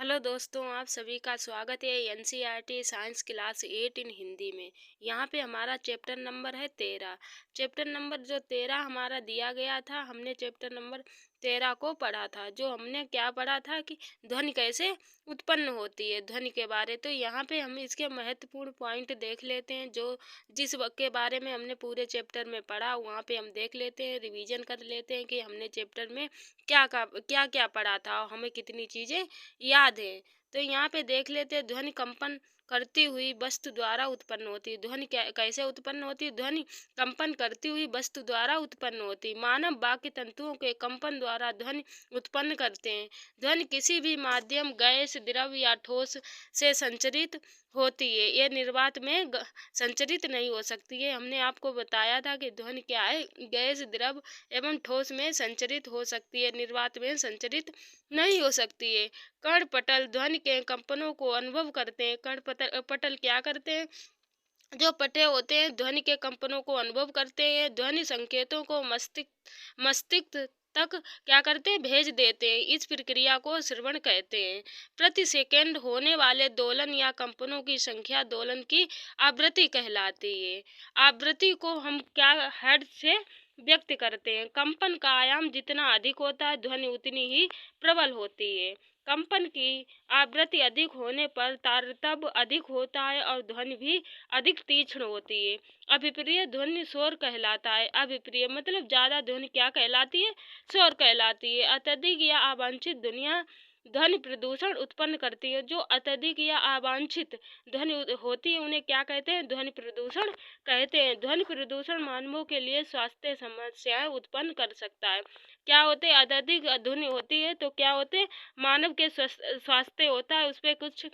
Hello दोस्तों, आप सभी का स्वागत है एनसीईआरटी साइंस क्लास 8 इन हिंदी में। यहाँ पे हमारा चैप्टर नंबर है 13। चैप्टर नंबर जो 13 हमारा दिया गया था, हमने चैप्टर नंबर 13 को पढ़ा था। जो हमने क्या पढ़ा था कि ध्वनि कैसे उत्पन्न होती है, ध्वनि के बारे। तो यहाँ पे हम इसके महत्वपूर्ण पॉइंट देख लेते हैं। जो जिस के बारे में हमने पूरे चैप्टर में पढ़ा, वहाँ पे हम देख लेते हैं, रिवीजन कर लेते हैं कि हमने चैप्टर में क्या क्या पढ़ा था और हमें कितनी चीज़ें याद है। तो यहाँ पे देख लेते हैं, ध्वनि कंपन करती हुई वस्तु द्वारा उत्पन्न होती है। ध्वनि कैसे उत्पन्न होती है? ध्वनि कंपन करती हुई वस्तु द्वारा उत्पन्न होती है। मानव बाकी तंतुओं के कंपन द्वारा ध्वनि उत्पन्न करते हैं। ध्वनि किसी भी माध्यम, गैस, द्रव या ठोस से संचरित होती है। ये निर्वात में संचरित नहीं हो सकती है। हमने आपको बताया था कि ध्वनि क्या है, गैस, द्रव एवं ठोस में संचरित हो सकती है, निर्वात में संचरित नहीं हो सकती है। कर्ण पटल ध्वनि के कंपनों को अनुभव करते हैं। कर्ण पटल क्या करते हैं? जो पटे होते हैं ध्वनि के कंपनों को अनुभव करते हैं। ध्वनि संकेतों को मस्तिष्क तक क्या करते हैं? भेज देते हैं। इस प्रक्रिया को श्रवण कहते हैं। प्रति सेकंड होने वाले दोलन या कंपनों की संख्या दोलन की आवृत्ति कहलाती है। आवृत्ति को हम क्या हर्ट्ज से व्यक्त करते हैं। कंपन का आयाम जितना अधिक होता है, ध्वनि उतनी ही प्रबल होती है। कंपन की आवृत्ति अधिक होने पर तारतम्य अधिक होता है और ध्वनि भी अधिक तीक्ष्ण होती है। अभिप्रिय ध्वनि शोर कहलाता है। अभिप्रिय मतलब ज्यादा ध्वनि क्या कहलाती है? शोर कहलाती है। अत्यधिक या अवांछित ध्वनि प्रदूषण उत्पन्न करती है। जो अत्यधिक या अवांछित ध्वनि होती है उन्हें क्या कहते हैं? ध्वनि प्रदूषण कहते हैं। ध्वनि प्रदूषण मानवों के लिए स्वास्थ्य समस्याएं उत्पन्न कर सकता है। क्या होते हैं? अत्यधिक ध्वनि होती है तो क्या होते हैं? मानव के स्वास्थ्य होता है, उस पर कुछ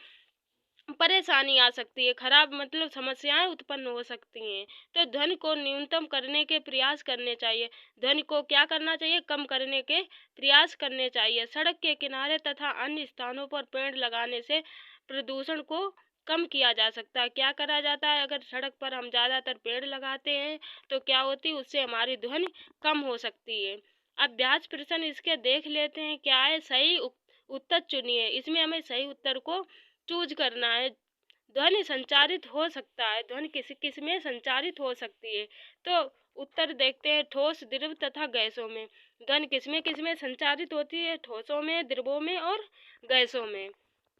परेशानी आ सकती है, खराब मतलब समस्याएं उत्पन्न हो सकती हैं। तो ध्वनि को न्यूनतम करने के प्रयास करने चाहिए। ध्वनि को क्या करना चाहिए? कम करने के प्रयास करने चाहिए। सड़क के किनारे तथा अन्य स्थानों पर पेड़ लगाने से प्रदूषण को कम किया जा सकता है। क्या करा जाता है? अगर सड़क पर हम ज़्यादातर पेड़ लगाते हैं तो क्या होती है? उससे हमारी ध्वनि कम हो सकती है। अभ्यास प्रश्न इसके देख लेते हैं। क्या है? सही उत्तर चुनिए। इसमें हमें सही उत्तर को चूज करना है। ध्वनि संचारित हो सकता है। ध्वनि किस किस में संचारित हो सकती है? तो उत्तर देखते हैं। ठोस, द्रव तथा गैसों में। ध्वनि किस में संचारित होती है? ठोसों में, द्रवों में और गैसों में।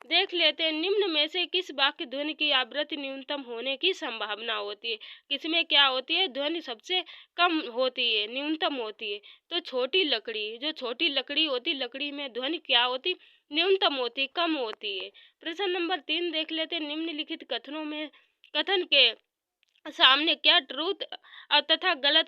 देख लेते हैं, निम्न में से किस वाक्य ध्वनि की आवृत्ति न्यूनतम होने की संभावना होती है? किसमें क्या होती है? ध्वनि सबसे कम होती है, न्यूनतम होती है। तो छोटी लकड़ी, जो छोटी लकड़ी होती, लकड़ी में ध्वनि क्या होती? न्यूनतम होती, कम होती है। प्रश्न नंबर 3 देख लेते हैं। निम्नलिखित कथन के सामने क्या ट्रूथ तथा गलत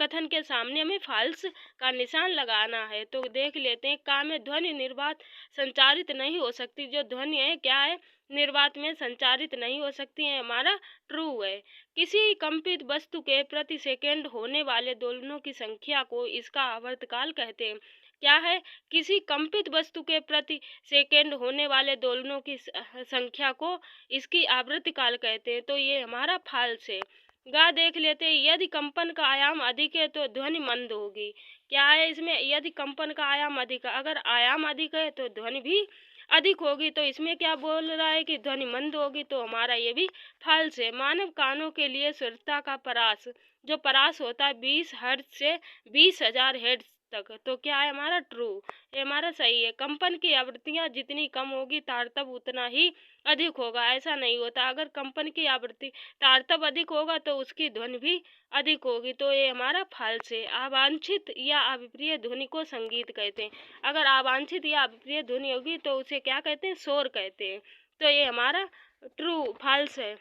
कथन के सामने हमें फॉल्स का निशान लगाना है। तो देख लेते हैं। का में ध्वनि निर्वात संचारित नहीं हो सकती। जो ध्वनि है क्या है? निर्वात में संचारित नहीं हो सकती है, हमारा ट्रू है। किसी कंपित वस्तु के प्रति सेकंड होने वाले दोलनों की संख्या को इसका आवर्तकाल कहते हैं। क्या है? किसी कंपित वस्तु के प्रति सेकंड होने वाले दोलनों की संख्या को इसकी आवृत्ति काल कहते हैं। तो ये हमारा फॉल्स है। गा देख लेते हैं। यदि कंपन का आयाम अधिक है तो ध्वनि मंद होगी। क्या है इसमें? यदि कंपन का आयाम अधिक है, अगर आयाम अधिक है तो ध्वनि भी अधिक होगी। तो इसमें क्या बोल रहा है कि ध्वनि मंद होगी, तो हमारा ये भी फॉल्स है। मानव कानों के लिए शुद्धता का परास, जो परास होता है 20 हर्ट्ज से 20,000 हर्ट्ज तक। तो क्या है हमारा? ट्रू। ये हमारा सही है। कंपन की आवृत्तियां जितनी कम होगी तारतम्य उतना ही अधिक होगा। ऐसा नहीं होता। अगर कंपन की आवृत्ति तारतम्य अधिक होगा तो उसकी ध्वनि भी अधिक होगी। तो ये हमारा फॉल्स है। अवांछित या अभिप्रिय ध्वनि को संगीत कहते हैं। अगर अवांछित या अभिप्रिय ध्वनि होगी तो उसे क्या कहते हैं? शोर कहते हैं। तो ये हमारा ट्रू फॉल्स है।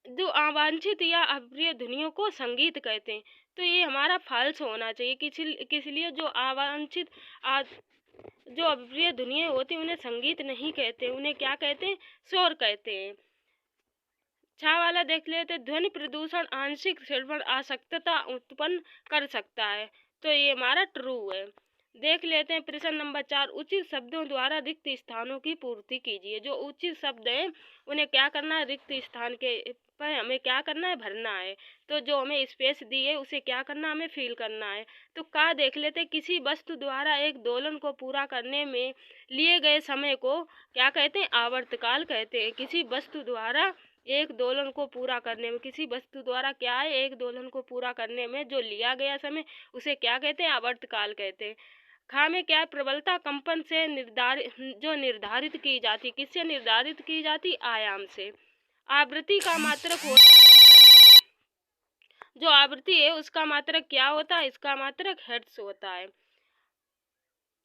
जो अवांछित या अप्रिय ध्वनियों को संगीत कहते हैं। तो ये हमारा फॉल्स होना चाहिए। किस लिए? जो अवांछित जो अप्रिय ध्वनियाँ होती हैं उन्हें संगीत नहीं कहते, उन्हें क्या कहते हैं? शोर कहते हैं। छा वाला देख लेते। ध्वनि प्रदूषण आंशिक श्रवण अशक्तता उत्पन्न कर सकता है। तो ये हमारा ट्रू है। देख लेते हैं प्रश्न नंबर 4, उचित शब्दों द्वारा रिक्त स्थानों की पूर्ति कीजिए। जो उचित शब्द हैं उन्हें क्या करना है, रिक्त स्थान के पर हमें क्या करना है, भरना है। तो जो हमें स्पेस दी है उसे क्या करना, हमें फिल करना है। तो का देख लेते हैं, किसी वस्तु द्वारा एक दोलन को पूरा करने में लिए गए समय को क्या कहते हैं, आवर्तकाल कहते हैं। किसी वस्तु द्वारा एक दोलन को पूरा करने में, किसी वस्तु द्वारा क्या है, एक दोलन को पूरा करने में जो लिया गया समय उसे क्या कहते हैं, आवर्तकाल कहते हैं। खा में क्या है, प्रबलता कंपन से निर्धारित, जो निर्धारित की जाती, किससे निर्धारित की जाती, आयाम से। आवृत्ति का मात्रक होता है, जो आवृत्ति है उसका मात्रक क्या होता है, इसका मात्रक हर्ट्ज होता है।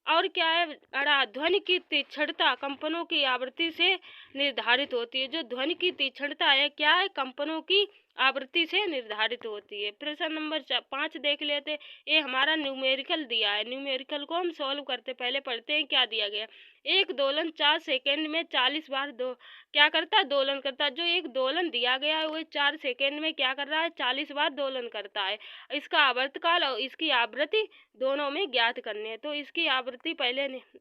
और क्या है, ध्वनि की तीक्ष्णता कंपनों की आवृत्ति से निर्धारित होती है। जो ध्वनि की तीक्ष्णता है क्या है, कंपनों की आवृत्ति से निर्धारित होती है। प्रश्न नंबर 5 देख लेते। ये हमारा न्यूमेरिकल दिया है, न्यूमेरिकल को हम सॉल्व करते पहले पढ़ते हैं क्या दिया गया। एक दोलन 4 सेकेंड में 40 बार क्या करता है, दोलन करता है। जो एक दोलन दिया गया है वो 4 सेकेंड में क्या कर रहा है, 40 बार दोलन करता है। इसका आवर्तकाल और इसकी आवृत्ति दोनों में ज्ञात करने हैं। तो इसकी आवृत्ति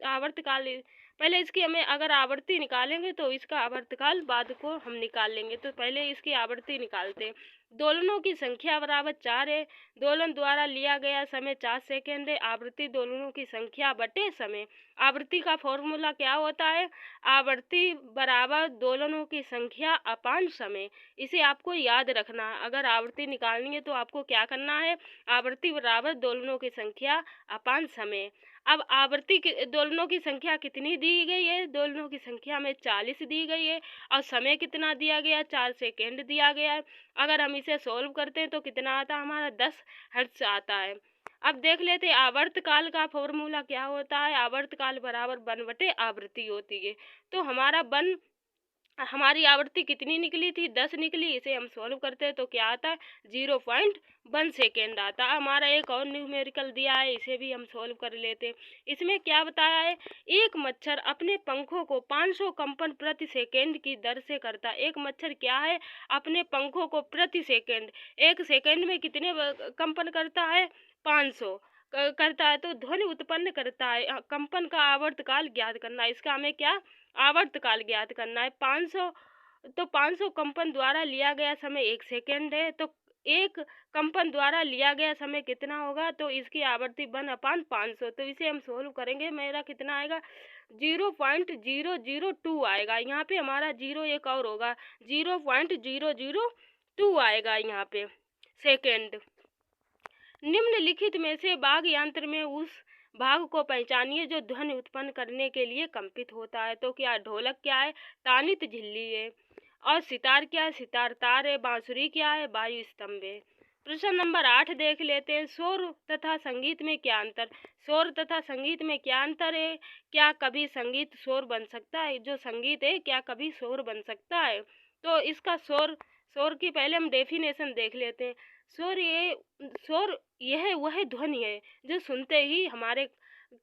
आवर्तकाल पहले इसकी हमें अगर आवृत्ति निकालेंगे तो इसका आवर्तकाल बाद को हम निकाल लेंगे। तो पहले इसकी आवृत्ति निकालते हैं। दोलनों की संख्या बराबर 4 है। दोलन द्वारा लिया गया समय 4 सेकेंड है। आवृत्ति दोलनों की संख्या बटे समय। आवृत्ति का फॉर्मूला क्या होता है, आवृत्ति बराबर दोलनों की संख्या अपान समय। इसे आपको याद रखना है। अगर आवृत्ति निकालनी है तो आपको क्या करना है, आवृत्ति बराबर दोलनों की संख्या अपान समय। अब आवृत्ति दोलनों की संख्या कितनी दी गई है, दोलनों की संख्या में 40 दी गई है और समय कितना दिया गया, 4 सेकेंड दिया गया है। अगर हम इसे सोल्व करते हैं तो कितना आता है, हमारा 10 हर्ट्ज आता है। अब देख लेते हैं आवर्तकाल का फॉर्मूला क्या होता है। आवर्तकाल बराबर 1 बटे आवृत्ति होती है। तो हमारी आवृत्ति कितनी निकली थी, 10 निकली। इसे हम सॉल्व करते हैं तो क्या आता है, 0.1 सेकेंड आता है। हमारा एक और न्यूमेरिकल दिया है, इसे भी हम सॉल्व कर लेते हैं। इसमें क्या बताया है, एक मच्छर अपने पंखों को 500 कंपन प्रति सेकेंड की दर से करता है। एक मच्छर क्या है, अपने पंखों को प्रति सेकेंड, एक सेकेंड में कितने कंपन करता है, 500 करता है। तो ध्वनि उत्पन्न करता है। कंपन का आवर्तकाल ज्ञात करना है। इसका हमें क्या, आवर्तकाल ज्ञात करना है। 500, तो 500 कंपन द्वारा लिया गया समय 1 सेकेंड है। तो एक कंपन द्वारा लिया गया समय कितना होगा, तो इसकी आवृत्ति 1/500। तो इसे हम सोल्व करेंगे, मेरा कितना आएगा, 0.002 आएगा। यहाँ पे हमारा 0 एक और होगा, 0.002 आएगा यहाँ पे सेकेंड। निम्नलिखित में से वाद्य यंत्र में उस भाग को पहचानिए जो ध्वनि उत्पन्न करने के लिए कंपित होता है। तो क्या ढोलक क्या है, तानित झिल्ली है। और सितार क्या है, सितार तार है। बांसुरी क्या है, वायु स्तंभ है। प्रश्न नंबर 8 देख लेते हैं। शोर तथा संगीत में क्या अंतर, शोर तथा संगीत में क्या अंतर है। क्या कभी संगीत शोर बन सकता है, जो संगीत है क्या कभी शोर बन सकता है। तो इसका शोर की पहले हम डेफिनेशन देख लेते हैं। शोर यह वह ध्वनि है जो सुनते ही हमारे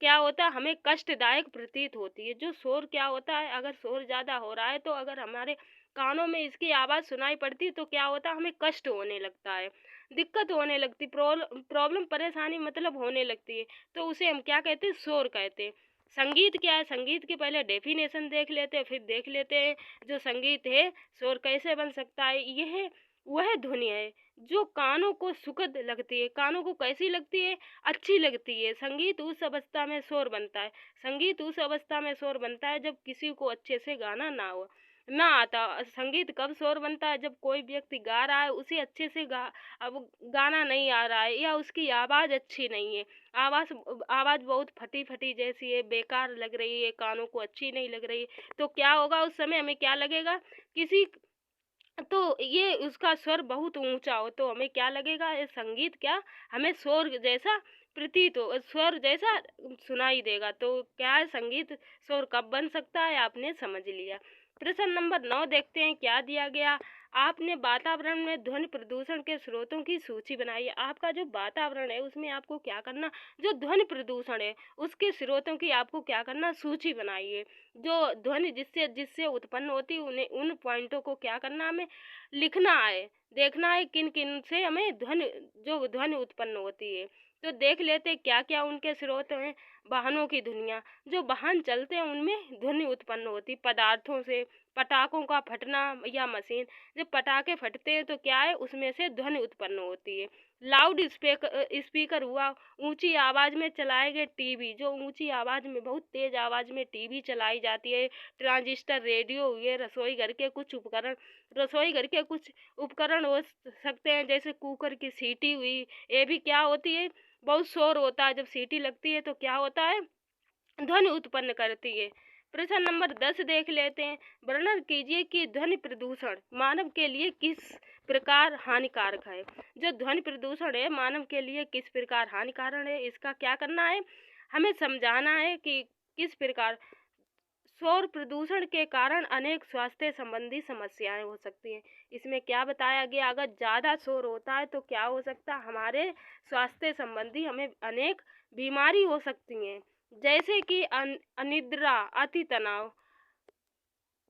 क्या होता है, हमें कष्टदायक प्रतीत होती है। जो शोर क्या होता है, अगर शोर ज़्यादा हो रहा है तो अगर हमारे कानों में इसकी आवाज़ सुनाई पड़ती तो क्या होता है, हमें कष्ट होने लगता है, दिक्कत होने लगती, प्रॉब्लम परेशानी मतलब होने लगती है। तो उसे हम क्या कहते हैं, शोर कहते हैं। संगीत क्या है, संगीत की पहले डेफिनेशन देख लेते हैं, फिर देख लेते हैं जो संगीत है शोर कैसे बन सकता है। यह वह ध्वनि है जो कानों को सुखद लगती है। कानों को कैसी लगती है, अच्छी लगती है। संगीत उस अवस्था में शोर बनता है, संगीत उस अवस्था में शोर बनता है जब किसी को अच्छे से गाना ना आता। संगीत कब शोर बनता है, जब कोई व्यक्ति गा रहा है, उसे अच्छे से अब गाना नहीं आ रहा है, या उसकी आवाज़ अच्छी नहीं है, आवाज़ बहुत फटी फटी जैसी है, बेकार लग रही है, कानों को अच्छी नहीं लग रही। तो क्या होगा, उस समय हमें क्या लगेगा, किसी तो ये उसका स्वर बहुत ऊंचा हो तो हमें क्या लगेगा, ये संगीत क्या हमें शोर जैसा प्रतीत हो, स्वर जैसा सुनाई देगा। तो क्या है, संगीत शोर कब बन सकता है, आपने समझ लिया। प्रश्न नंबर 9 देखते हैं क्या दिया गया। आपने वातावरण में ध्वनि प्रदूषण के स्रोतों की सूची बनाई है। आपका जो वातावरण है उसमें आपको क्या करना, जो ध्वनि प्रदूषण है उसके स्रोतों की आपको क्या करना, सूची बनाइए। जो ध्वनि जिससे जिससे उत्पन्न होती है उन्हें, उन पॉइंटों को क्या करना, हमें लिखना है, देखना है किन किन से हमें जो ध्वनि उत्पन्न होती है। तो देख लेते हैं क्या क्या उनके स्रोत हैं। वाहनों की ध्वनियाँ, जो वाहन चलते हैं उनमें ध्वनि उत्पन्न होती पदार्थों से, पटाखों का फटना या मशीन, जब पटाखे फटते हैं तो क्या है उसमें से ध्वनि उत्पन्न होती है। लाउड स्पीकर हुआ, ऊंची आवाज़ में चलाए गए टीवी, जो ऊंची आवाज़ में बहुत तेज़ आवाज़ में टीवी चलाई जाती है। ट्रांजिस्टर, रेडियो हुए, रसोई घर के कुछ उपकरण हो सकते हैं, जैसे कुकर की सीटी हुई। ये भी क्या होती है, बहुत शोर होता है, जब सीटी लगती है तो क्या होता है, ध्वनि उत्पन्न करती है। प्रश्न नंबर 10 देख लेते हैं। वर्णन कीजिए कि ध्वनि प्रदूषण मानव के लिए किस प्रकार हानिकारक है। जो ध्वनि प्रदूषण है मानव के लिए किस प्रकार हानिकारक है, इसका क्या करना है, हमें समझाना है कि किस प्रकार। शोर प्रदूषण के कारण अनेक स्वास्थ्य संबंधी समस्याएं हो सकती हैं। इसमें क्या बताया गया, अगर ज़्यादा शोर होता है तो क्या हो सकता है, हमारे स्वास्थ्य संबंधी हमें अनेक बीमारी हो सकती हैं, जैसे कि अनिद्रा, अति तनाव,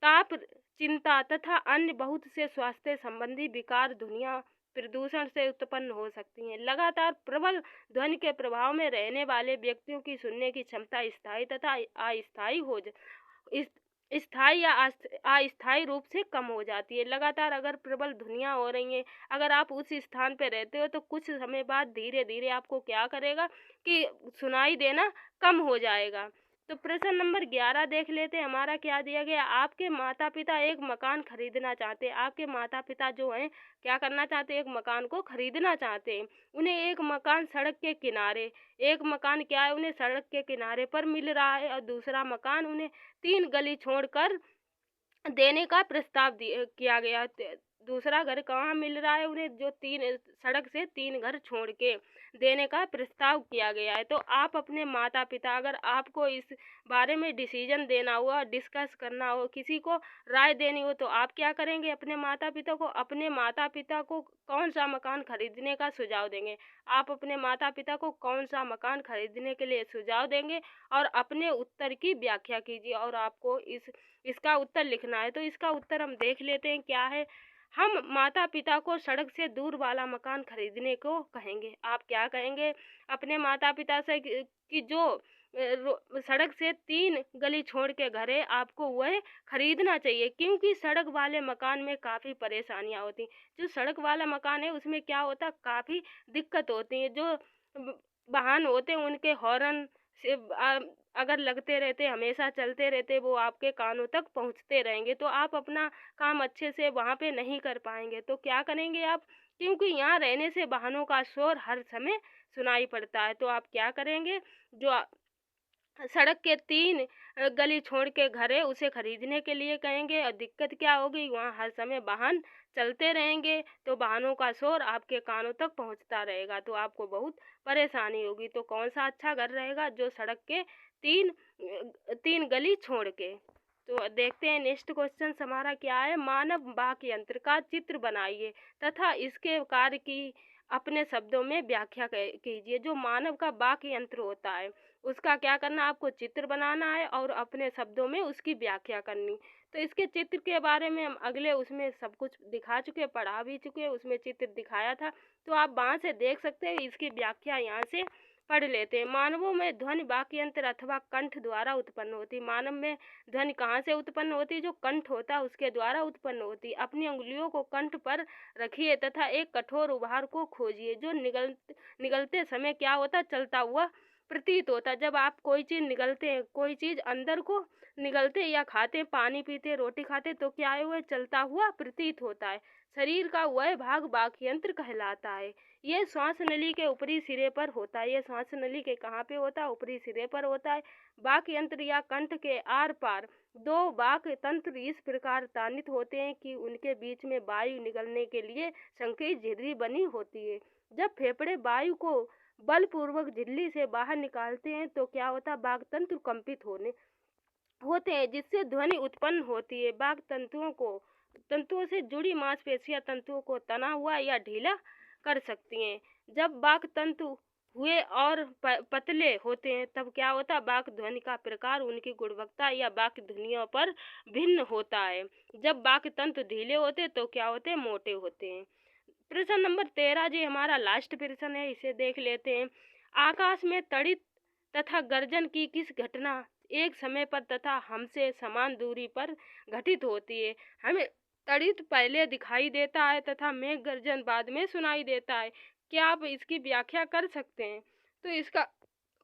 ताप, चिंता तथा अन्य बहुत से स्वास्थ्य संबंधी विकार ध्वनियाँ प्रदूषण से उत्पन्न हो सकती हैं। लगातार प्रबल ध्वनि के प्रभाव में रहने वाले व्यक्तियों की सुनने की क्षमता स्थायी तथा अस्थायी हो इस स्थायी या अस्थायी रूप से कम हो जाती है। लगातार अगर प्रबल ध्वनियाँ हो रही हैं, अगर आप उस स्थान पे रहते हो तो कुछ समय बाद धीरे धीरे आपको क्या करेगा कि सुनाई देना कम हो जाएगा। तो प्रश्न नंबर 11 देख लेते हैं, हमारा क्या दिया गया। आपके माता पिता एक मकान खरीदना चाहते हैं। आपके माता पिता जो हैं क्या करना चाहते हैं, एक मकान को खरीदना चाहते हैं। उन्हें एक मकान सड़क के किनारे, एक मकान क्या है उन्हें सड़क के किनारे पर मिल रहा है, और दूसरा मकान उन्हें 3 गली छोड़कर देने का प्रस्ताव किया गया। दूसरा घर कहाँ मिल रहा है उन्हें, जो 3 सड़क से 3 घर छोड़ के देने का प्रस्ताव किया गया है। तो आप अपने माता पिता, अगर आपको इस बारे में डिसीजन देना हुआ, डिस्कस करना हो, किसी को राय देनी हो, तो आप क्या करेंगे, अपने माता पिता को कौन सा मकान खरीदने का सुझाव देंगे। आप अपने माता पिता को कौन सा मकान खरीदने के लिए सुझाव देंगे, और अपने उत्तर की व्याख्या कीजिए, और आपको इसका उत्तर लिखना है। तो इसका उत्तर हम देख लेते हैं क्या है। हम माता पिता को सड़क से दूर वाला मकान खरीदने को कहेंगे। आप क्या कहेंगे अपने माता पिता से कि जो सड़क से 3 गली छोड़ के घर है, आपको वह खरीदना चाहिए, क्योंकि सड़क वाले मकान में काफ़ी परेशानियां होती। जो सड़क वाला मकान है उसमें क्या होता, काफ़ी दिक्कत होती है। जो वाहन होते हैं उनके हॉर्न से अगर लगते रहते, हमेशा चलते रहते, वो आपके कानों तक पहुंचते रहेंगे, तो आप अपना काम अच्छे से वहाँ पे नहीं कर पाएंगे। तो क्या करेंगे आप, क्योंकि यहाँ रहने से वाहनों का शोर हर समय सुनाई पड़ता है, तो आप क्या करेंगे, जो सड़क के 3 गली छोड़ के घर है उसे खरीदने के लिए कहेंगे। और दिक्कत क्या होगी, वहाँ हर समय वाहन चलते रहेंगे, तो वाहनों का शोर आपके कानों तक पहुँचता रहेगा, तो आपको बहुत परेशानी होगी। तो कौन सा अच्छा घर रहेगा, जो सड़क के 3 गली छोड़ के। तो देखते हैं नेक्स्ट क्वेश्चन हमारा क्या है। मानव वाक यंत्र का चित्र बनाइए तथा इसके कार्य की अपने शब्दों में व्याख्या कीजिए। जो मानव का वाक यंत्र होता है उसका क्या करना, आपको चित्र बनाना है और अपने शब्दों में उसकी व्याख्या करनी। तो इसके चित्र के बारे में हम अगले उसमें सब कुछ दिखा चुके, पढ़ा भी चुके, उसमें चित्र दिखाया था, तो आप वहाँ से देख सकते हैं। इसकी व्याख्या यहाँ से पढ़ लेते हैं। मानवों में ध्वनि वाक्य यंत्र अथवा कंठ द्वारा उत्पन्न होती। मानव में ध्वनि कहाँ से उत्पन्न होती, जो कंठ होता है उसके द्वारा उत्पन्न होती। अपनी उंगलियों को कंठ पर रखिए तथा एक कठोर उभार को खोजिए, जो निगलते समय क्या होता, चलता हुआ प्रतीत होता है। जब आप कोई चीज़ निगलते हैं, कोई चीज़ अंदर को निगलते या खाते, पानी पीते, रोटी खाते, तो क्या है, वह चलता हुआ प्रतीत होता है। शरीर का वह भाग वाक्य यंत्र कहलाता है। ये श्वास नली के ऊपरी सिरे पर होता है। ये श्वास नली के कहाँ पे होता है, ऊपरी सिरे पर होता है। वाक्य यंत्र या कंठ के आर पार 2 वाक्य तंत्र इस प्रकार तानित होते हैं कि उनके बीच में वायु निकलने के लिए संकीर्ण झिर्री बनी होती है। जब फेफड़े वायु को बलपूर्वक झिल्ली से बाहर निकालते हैं तो क्या होता है, वाक् तंत्र कंपित होते हैं, जिससे ध्वनि उत्पन्न होती है। वाक् तंतुओं से जुड़ी मांसपेशियां तंतुओं को तना हुआ या ढीला कर सकती हैं। जब वाक् तंतु हुए और पतले होते हैं तब क्या होता है, वाक् ध्वनि का प्रकार, उनकी गुणवत्ता या वाक्य ध्वनियों पर भिन्न होता है। जब वाक्य तंतु ढीले होते हैं तो क्या होते हैं, मोटे होते हैं। प्रश्न नंबर 13 जी हमारा लास्ट प्रश्न है, इसे देख लेते हैं। आकाश में तड़ित तथा गर्जन की किस घटना एक समय पर तथा हमसे समान दूरी पर घटित होती है? हमें तड़ित पहले दिखाई देता है तथा मेघ गर्जन बाद में सुनाई देता है। क्या आप इसकी व्याख्या कर सकते हैं? तो इसका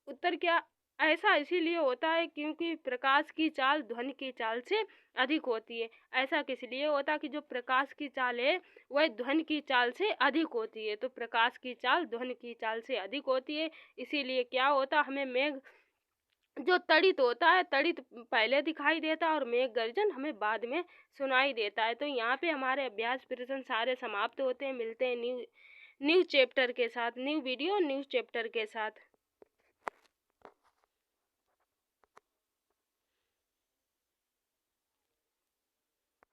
उत्तर क्या, ऐसा इसीलिए होता है क्योंकि प्रकाश की चाल ध्वनि की चाल से अधिक होती है। ऐसा किस लिए होता है कि जो प्रकाश की चाल है वह ध्वनि की चाल से अधिक होती है, तो प्रकाश की चाल ध्वनि की चाल से अधिक होती है। इसीलिए क्या होता, हमें मेघ जो तड़ित होता है, तड़ित पहले दिखाई देता है और मेघ गर्जन हमें बाद में सुनाई देता है। तो यहाँ पे हमारे अभ्यास प्रश्न सारे समाप्त होते हैं। मिलते हैं न्यू चैप्टर के साथ, न्यू वीडियो न्यू चैप्टर के साथ।